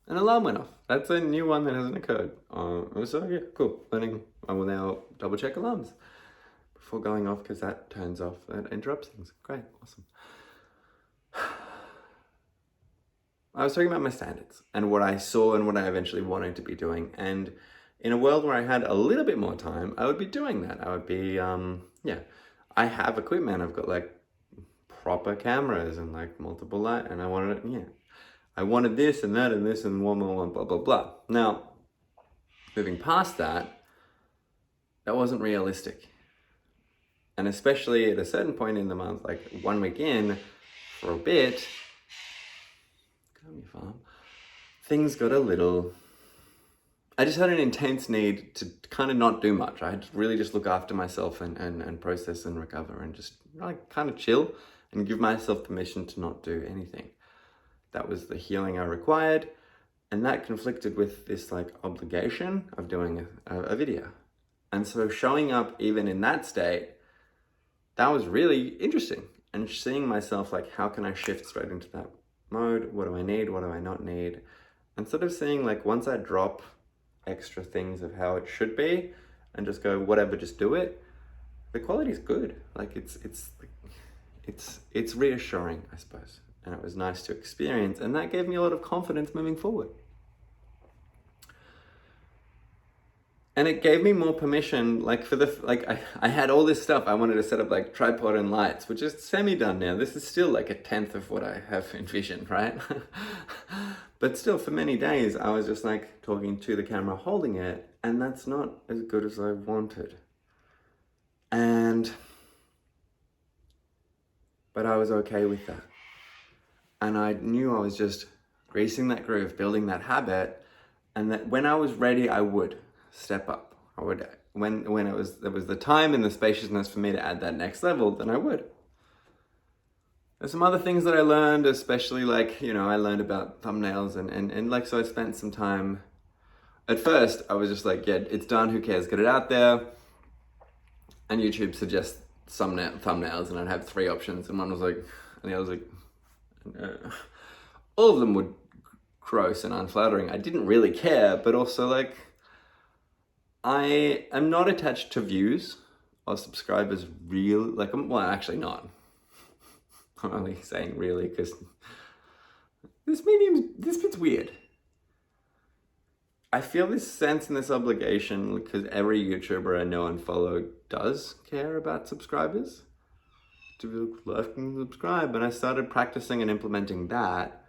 an alarm went off. That's a new one that hasn't occurred. So yeah, cool. Learning, I will now double check alarms before going off, because that turns off, that interrupts things. Great, awesome. I was talking about my standards and what I saw and what I eventually wanted to be doing. And in a world where I had a little bit more time, I would be doing that. I would be, yeah, I have equipment. I've got like proper cameras and like multiple light, and I wanted it, yeah. I wanted this and that and this and one, blah, blah, blah. Now, moving past that, that wasn't realistic. And especially at a certain point in the month, like 1 week in, for a bit, calm your farm, things got a little, I just had an intense need to kind of not do much. I had to really just look after myself and process and recover and just like kind of chill and give myself permission to not do anything. That was the healing I required. And that conflicted with this like obligation of doing a video. And so showing up even in that state, that was really interesting. And seeing myself like, how can I shift straight into that mode? What do I need? What do I not need? And sort of seeing like, once I drop extra things of how it should be and just go, whatever, just do it, the quality is good. Like it's reassuring, I suppose. And it was nice to experience. And that gave me a lot of confidence moving forward. And it gave me more permission, like for the, like I had all this stuff. I wanted to set up like tripod and lights, which is semi-done now. This is still like 1/10 of what I have envisioned, right? But still, for many days, I was just like talking to the camera, holding it, and that's not as good as I wanted. But I was okay with that. And I knew I was just greasing that groove, building that habit, and that when I was ready, I would step up. I would, when there was the time and the spaciousness for me to add that next level, then I would. There's some other things that I learned, especially like, I learned about thumbnails and like, so I spent some time, at first I was just like, yeah, it's done, who cares, get it out there. And YouTube suggests some thumbnails, and I'd have 3 options, and one was like, and the other was like, all of them were gross and unflattering. I didn't really care, but also like, I am not attached to views or subscribers really, like, well, actually not. I'm only saying really because this bit's weird. I feel this sense and this obligation because every YouTuber I know and follow does care about subscribers. To like and subscribe, and I started practicing and implementing that.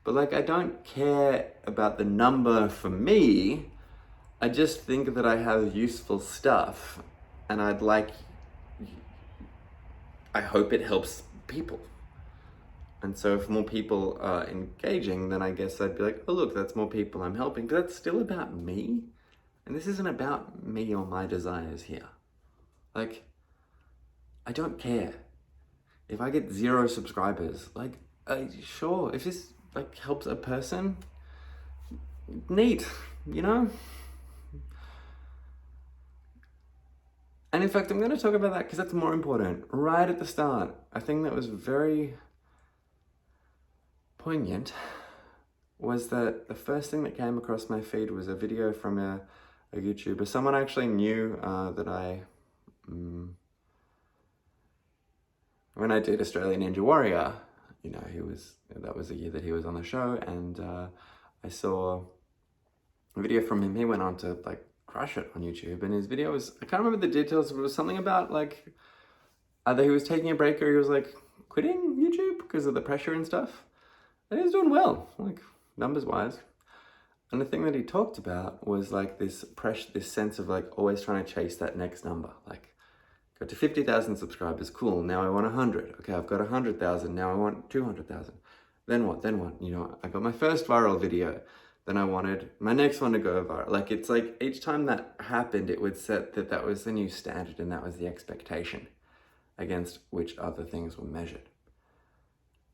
But like, I don't care about the number for me. I just think that I have useful stuff, and I hope it helps people. And so if more people are engaging, then I guess I'd be like, oh look, that's more people I'm helping. But that's still about me. And this isn't about me or my desires here. Like, I don't care. If I get 0 subscribers, like, sure, if this like helps a person, neat, And in fact, I'm going to talk about that because that's more important. Right at the start, a thing that was very poignant was that the first thing that came across my feed was a video from a YouTuber, someone I actually knew that when I did Australian Ninja Warrior, that was the year that he was on the show, and I saw a video from him. He went on to like crush it on YouTube, and his video was, I can't remember the details, but it was something about like either he was taking a break or he was like quitting YouTube because of the pressure and stuff. And he was doing well, like numbers wise. And the thing that he talked about was like this pressure, this sense of like always trying to chase that next number. Like, got to 50,000 subscribers, cool, now I want 100. Okay, I've got 100,000, now I want 200,000. Then what? I got my first viral video. Then I wanted my next one to go viral. Like, it's like each time that happened, it would set that was the new standard, and that was the expectation against which other things were measured.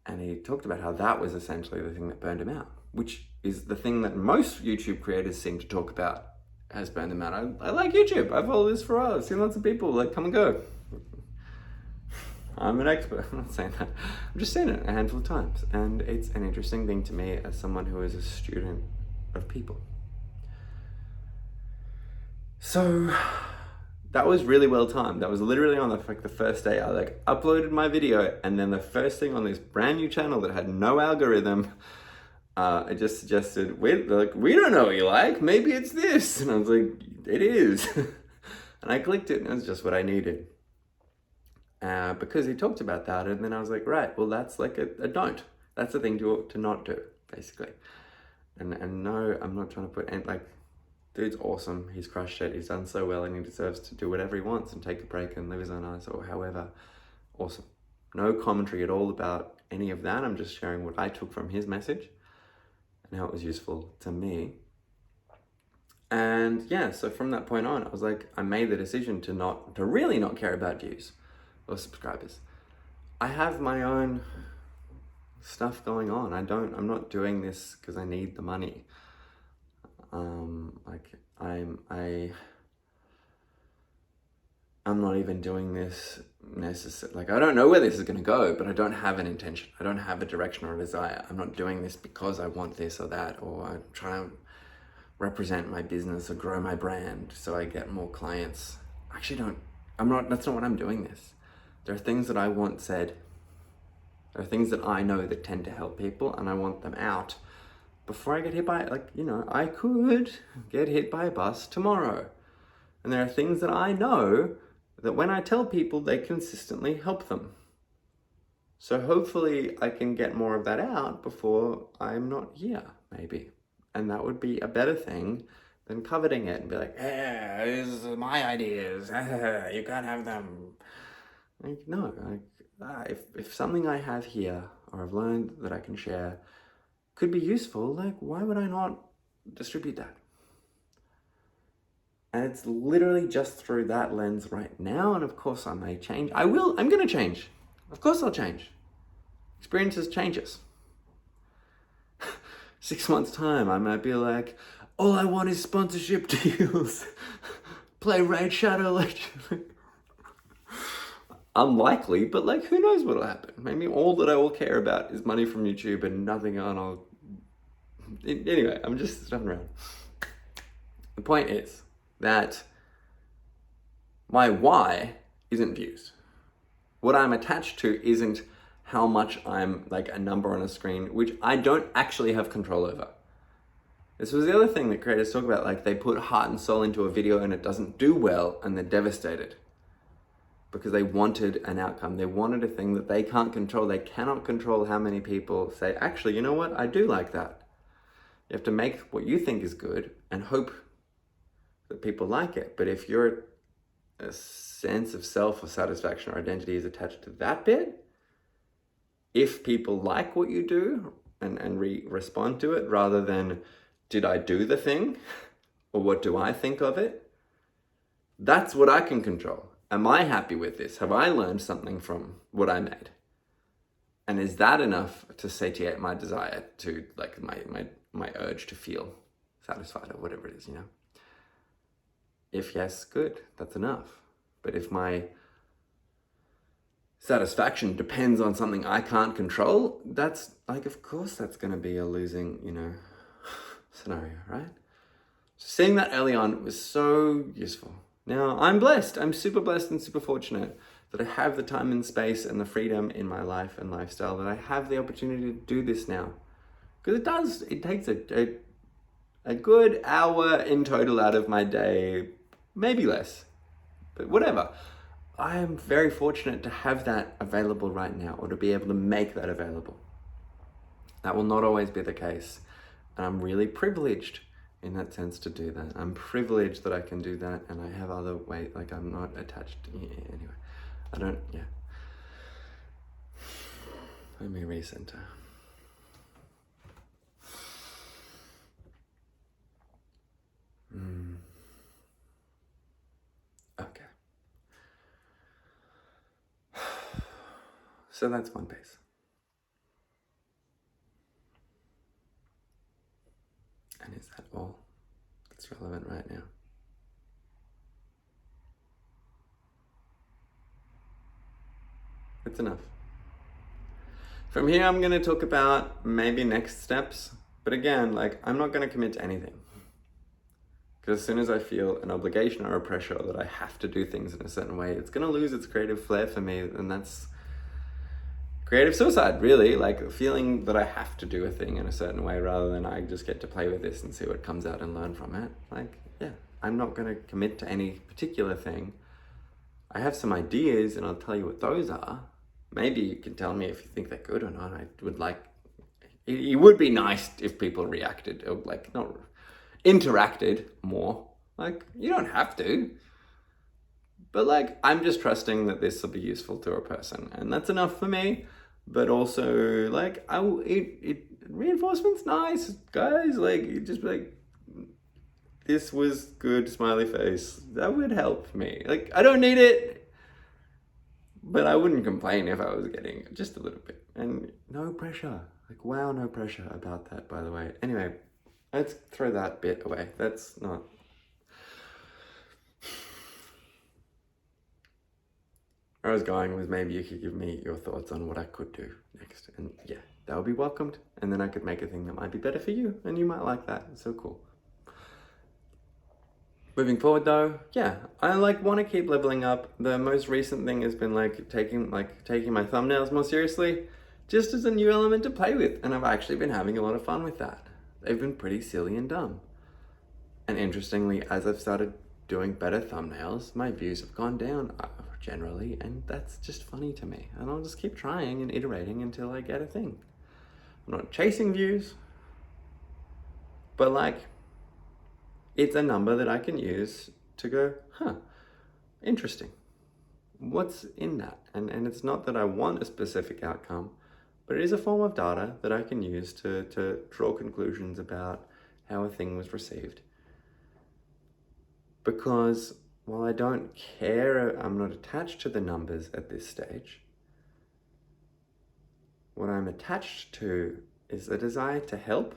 And he talked about how that was essentially the thing that burned him out, which is the thing that most YouTube creators seem to talk about has burned them out. I like YouTube. I follow this for a while. I've seen lots of people like come and go. I'm an expert. I'm not saying that. I'm just saying it a handful of times. And it's an interesting thing to me as someone who is a student of people. So that was really well timed. That was literally on the first day. I uploaded my video, and then the first thing on this brand new channel that had no algorithm, I just suggested, we don't know what you like, maybe it's this. And I was like, it is. And I clicked it, and it was just what I needed. Because he talked about that, and then I was like, right, well, that's like a don't. That's the thing to not do, basically. And no, I'm not trying to put, and dude's awesome. He's crushed it. He's done so well, and he deserves to do whatever he wants and take a break and live his own life or however. Awesome. No commentary at all about any of that. I'm just sharing what I took from his message and how it was useful to me. And yeah, so from that point on, I was like, I made the decision to really not care about views or subscribers. I have my own stuff going on. I'm not doing this because I need the money. I'm not even doing this necessarily. I don't know where this is going to go, but I don't have an intention. I don't have a direction or a desire. I'm not doing this because I want this or that, or I'm trying to represent my business or grow my brand so I get more clients. That's not what I'm doing this. There are things that I want said. There are things that I know that tend to help people, and I want them out before I get hit by, I could get hit by a bus tomorrow. And there are things that I know that when I tell people, they consistently help them. So hopefully I can get more of that out before I'm not here, maybe. And that would be a better thing than coveting it and be like, hey, this is my ideas, you can't have them. If something I have here or I've learned that I can share could be useful, why would I not distribute that? And it's literally just through that lens right now. And of course I may change. I'm going to change. Of course I'll change. Experiences changes. 6 months time, I might be like, all I want is sponsorship deals. Play Raid Shadow Legends. Unlikely, but who knows what'll happen? Maybe all that I will care about is money from YouTube and nothing on. Anyway, I'm just stuffing around. The point is that my why isn't views. What I'm attached to isn't how much I'm a number on a screen, which I don't actually have control over. This was the other thing that creators talk about, they put heart and soul into a video and it doesn't do well and they're devastated. Because they wanted an outcome. They wanted a thing that they can't control. They cannot control how many people say, actually, you know what? I do like that. You have to make what you think is good and hope that people like it. But if your sense of self or satisfaction or identity is attached to that bit, if people like what you do and respond to it rather than, did I do the thing? Or what do I think of it? That's what I can control. Am I happy with this? Have I learned something from what I made? And is that enough to satiate my desire to, my urge to feel satisfied or whatever it is, If yes, good, that's enough. But if my satisfaction depends on something I can't control, that's, of course that's going to be a losing, scenario, right? So seeing that early on was so useful. Now, I'm blessed. I'm super blessed and super fortunate that I have the time and space and the freedom in my life and lifestyle that I have the opportunity to do this now. Because it takes a good hour in total out of my day, maybe less, but whatever. I am very fortunate to have that available right now, or to be able to make that available. That will not always be the case. And I'm really privileged in that sense to do that. I'm privileged that I can do that, and I have other ways, I'm not attached. Anyway, Let me recenter. Okay. So that's one piece. And is that all that's relevant right now? It's enough. From here, I'm going to talk about maybe next steps But again, like, I'm not going to commit to anything. Because as soon as I feel an obligation or a pressure that I have to do things in a certain way, it's going to lose its creative flair for me. And that's creative suicide, really. Like, feeling that I have to do a thing in a certain way rather than I just get to play with this and see what comes out and learn from it. Like, yeah, I'm not going to commit to any particular thing. I have some ideas and I'll tell you what those are. Maybe you can tell me if you think they're good or not. I would like, it would be nice if people reacted, or like, not interacted more. Like, you don't have to. But like, I'm just trusting that this will be useful to a person, and that's enough for me. But also, like, reinforcement's nice, guys. Like, you just like, this was good, smiley face. That would help me. Like, I don't need it, but I wouldn't complain if I was getting just a little bit. And no pressure. Like, wow, no pressure about that, by the way. Anyway, let's throw that bit away. That's not... Where I was going was, maybe you could give me your thoughts on what I could do next. And yeah, that would be welcomed. And then I could make a thing that might be better for you, and you might like that. It's so cool. Moving forward though, yeah, I like want to keep leveling up. The most recent thing has been like taking my thumbnails more seriously, just as a new element to play with. And I've actually been having a lot of fun with that. They've been pretty silly and dumb. And interestingly, as I've started doing better thumbnails, my views have gone down generally, and that's just funny to me. And I'll just keep trying and iterating until I get a thing. I'm not chasing views, but like, it's a number that I can use to go, huh, interesting. What's in that? And it's not that I want a specific outcome, but it is a form of data that I can use to draw conclusions about how a thing was received. Because while I don't care, I'm not attached to the numbers at this stage. What I'm attached to is the desire to help,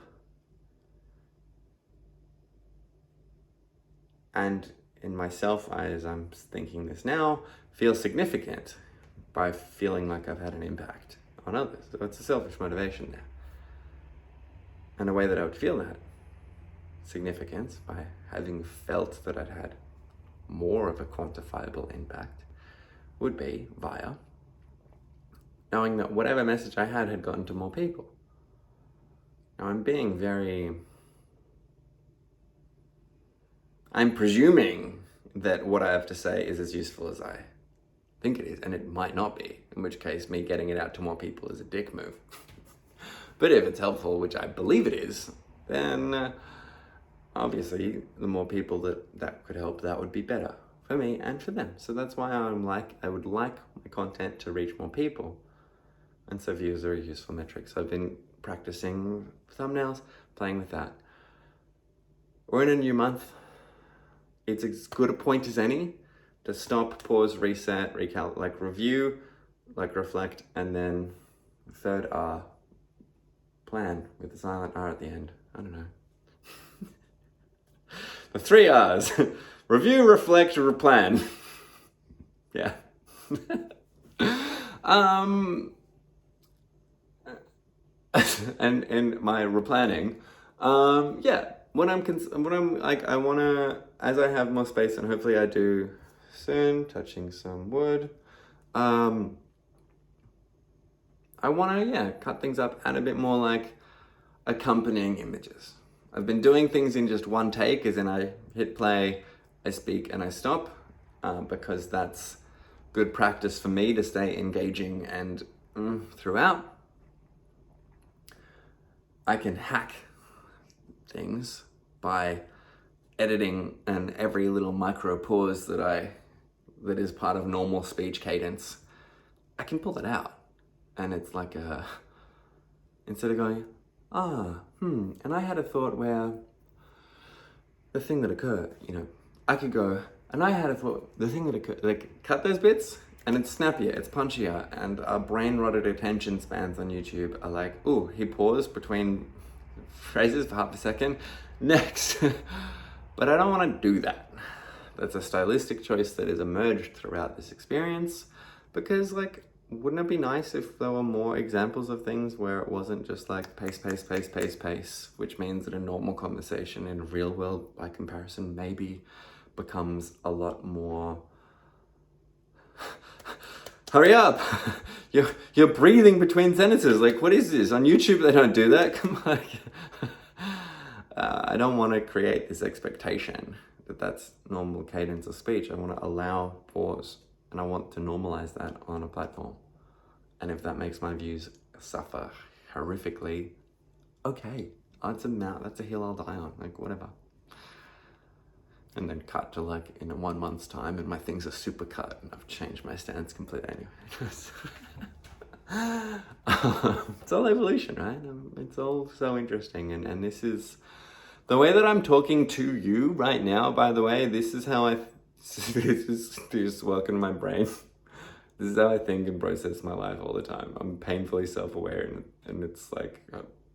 and in myself, as I'm thinking this now, feel significant by feeling like I've had an impact on others. So it's a selfish motivation there. And a way that I would feel that significance by having felt that I'd had more of a quantifiable impact would be via knowing that whatever message I had gotten to more people. Now I'm presuming that what I have to say is as useful as I think it is, and it might not be, in which case me getting it out to more people is a dick move. But if it's helpful, which I believe it is, then obviously the more people that could help, that would be better for me and for them. So that's why I would like my content to reach more people. And so views are a useful metric. So I've been practicing thumbnails, playing with that. We're in a new month. It's as good a point as any to stop, pause, reset, like review, like reflect, and then third R, plan with the silent R at the end. I don't know. The 3 R's. Review, reflect, replan. Yeah. And my replanning, yeah, I wanna, as I have more space, and hopefully I do soon, touching some wood, I wanna, cut things up, add a bit more like accompanying images. I've been doing things in just one take, as in I hit play, I speak, and I stop, because that's good practice for me to stay engaging and throughout. I can hack things by editing and every little micro pause that is part of normal speech cadence. I can pull that out, and it's like instead of going, and I had a thought where the thing that occurred, I could go, and I had a thought, the thing that occurred, like, cut those bits, and it's snappier, it's punchier, and our brain-rotted attention spans on YouTube are like, ooh, he paused between phrases for half a second, next. But I don't want to do that. That's a stylistic choice that has emerged throughout this experience, because, like, wouldn't it be nice if there were more examples of things where it wasn't just like pace, pace, pace, pace, pace, which means that a normal conversation in real world, by comparison, maybe becomes a lot more hurry up. You're breathing between sentences. Like, what is this? On YouTube, they don't do that. Come on. I don't want to create this expectation that that's normal cadence of speech. I want to allow pause, and I want to normalize that on a platform. And if that makes my views suffer horrifically, okay, that's a hill I'll die on, like whatever. And then cut to like in 1 month's time and my things are super cut and I've changed my stance completely anyway. It's all evolution, right? It's all so interesting. And this is the way that I'm talking to you right now, by the way, this is how this is just welcome to my brain. This is how I think and process my life all the time. I'm painfully self-aware and it's like,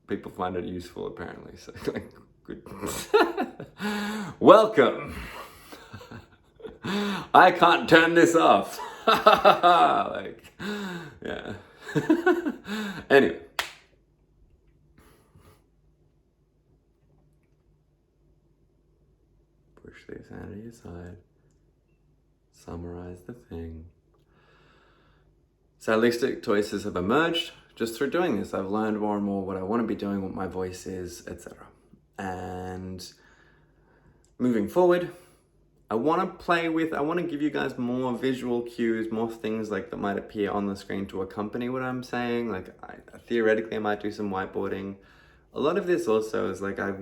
people find it useful apparently. So like, good. Welcome. I can't turn this off. Like, yeah. Anyway. Push this out of your side. Summarize the thing. Stylistic choices have emerged just through doing this. I've learned more and more what I want to be doing, what my voice is, etc. And moving forward, I want to give you guys more visual cues, more things like that might appear on the screen to accompany what I'm saying. Like theoretically, I might do some whiteboarding. A lot of this also is like, I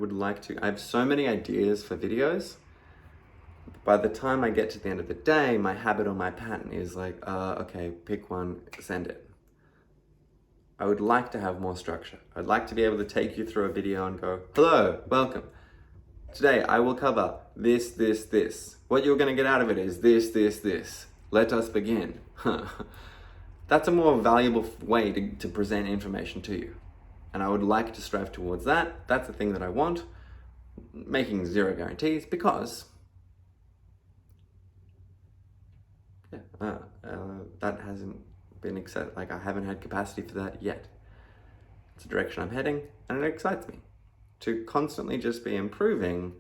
have so many ideas for videos. By the time I get to the end of the day, my habit or my pattern is like, okay, pick one, send it. I would like to have more structure. I'd like to be able to take you through a video and go, hello, welcome. Today I will cover this, this, this. What you're gonna get out of it is this, this, this. Let us begin. That's a more valuable way to present information to you. And I would like to strive towards that. That's the thing that I want. Making zero guarantees because that hasn't been accepted. Like I haven't had capacity for that yet. It's a direction I'm heading and it excites me to constantly just be improving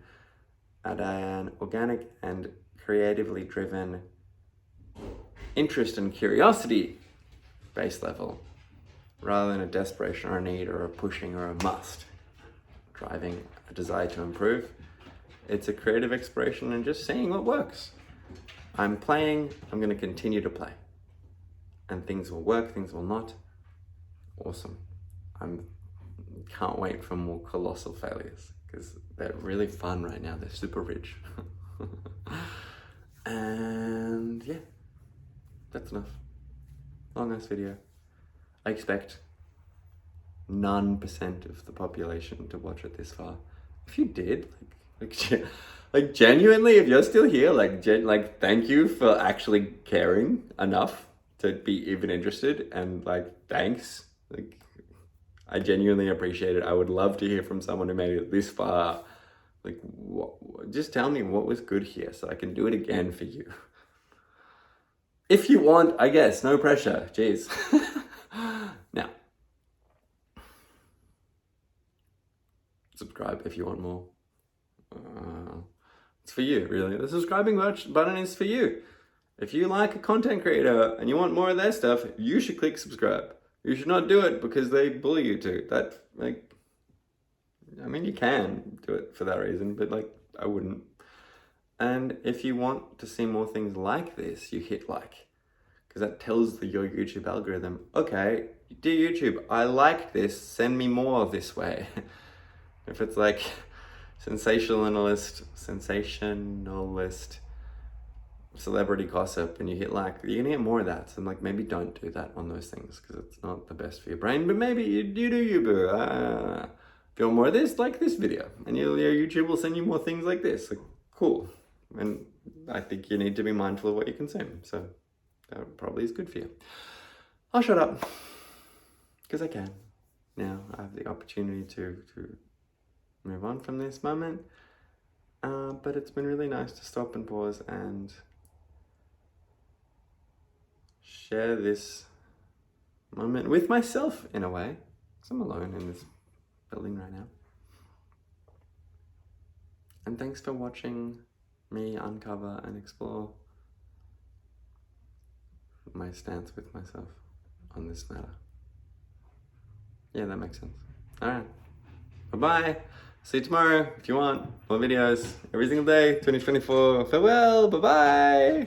at an organic and creatively driven interest and curiosity based level rather than a desperation or a need or a pushing or a must driving a desire to improve. It's a creative exploration and just seeing what works. I'm playing, I'm going to continue to play. And things will work, things will not. Awesome. Can't wait for more colossal failures because they're really fun right now. They're super rich. And yeah, that's enough. Long ass video. I expect none % of the population to watch it this far. If you did, like genuinely, if you're still here, like thank you for actually caring enough to be even interested, and like thanks. Like I genuinely appreciate it. I would love to hear from someone who made it this far. Like, just tell me what was good here so I can do it again for you. If you want, I guess, no pressure. Jeez. Now, subscribe if you want more. It's for you, really. The subscribing button is for you. If you like a content creator and you want more of their stuff, you should click subscribe. You should not do it because they bully you to. You can do it for that reason, but I wouldn't. And if you want to see more things like this, you hit like, because that tells your YouTube algorithm, okay, dear YouTube, I like this, send me more this way. If it's like sensationalist, celebrity gossip, and you hit like, you're gonna get more of that. So I'm maybe don't do that on those things because it's not the best for your brain, but maybe you do you, boo. If you want more of this, like this video, and your YouTube will send you more things like this. Cool. And I think you need to be mindful of what you consume. So that probably is good for you. I'll shut up because I can. Now I have the opportunity to move on from this moment. But it's been really nice to stop and pause and share this moment with myself in a way, because I'm alone in this building right now. And thanks for watching me uncover and explore my stance with myself on this matter. Yeah, that makes sense. Alright. Bye-bye. See you tomorrow if you want more videos every single day, 2024. Farewell. Bye-bye.